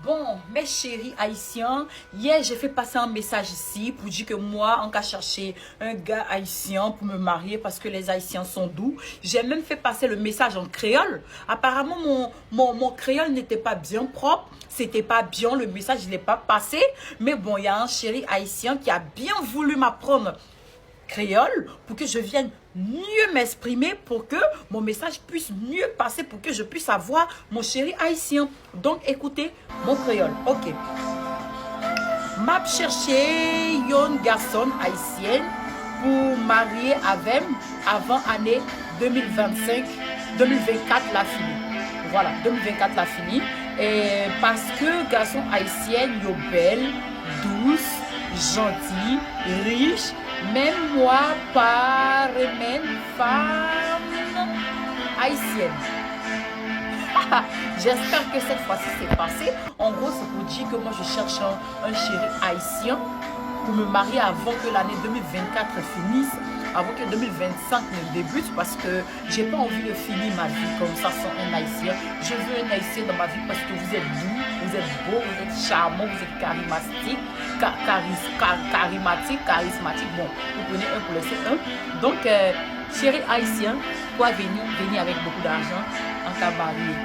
Bon, mes chéris haïtiens, hier j'ai fait passer un message ici pour dire que moi, on va chercher un gars haïtien pour me marier parce que les haïtiens sont doux. J'ai même fait passer le message en créole. Apparemment, mon créole n'était pas bien propre. C'était pas bien, le message il n'est pas passé. Mais bon, il y a un chéri haïtien qui a bien voulu m'apprendre créole pour que je vienne mieux m'exprimer, pour que mon message puisse mieux passer, pour que je puisse avoir mon chéri haïtien. Donc écoutez mon créole. Ok. M'a cherché un garçon haïtien pour marier avec avant année 2025, 2024 la fini. Voilà, 2024 la fini. Et parce que garçon haïtien, yo belle, douce, gentil, riche. Même moi, pas remède femme haïtienne. J'espère que cette fois-ci c'est passé. En gros, c'est pour dire que moi je cherche un chéri haïtien pour me marier avant que l'année 2024 finisse, avant que 2025 ne débute, parce que j'ai pas envie de finir ma vie comme ça sans un haïtien. Je veux un haïtien dans ma vie parce que vous êtes doux, vous êtes beau, vous êtes charmant, vous êtes charismatique, charismatique. Bon, vous prenez un pour laisser un. Donc, chéri haïtien, quoi venir avec beaucoup d'argent en cas marié.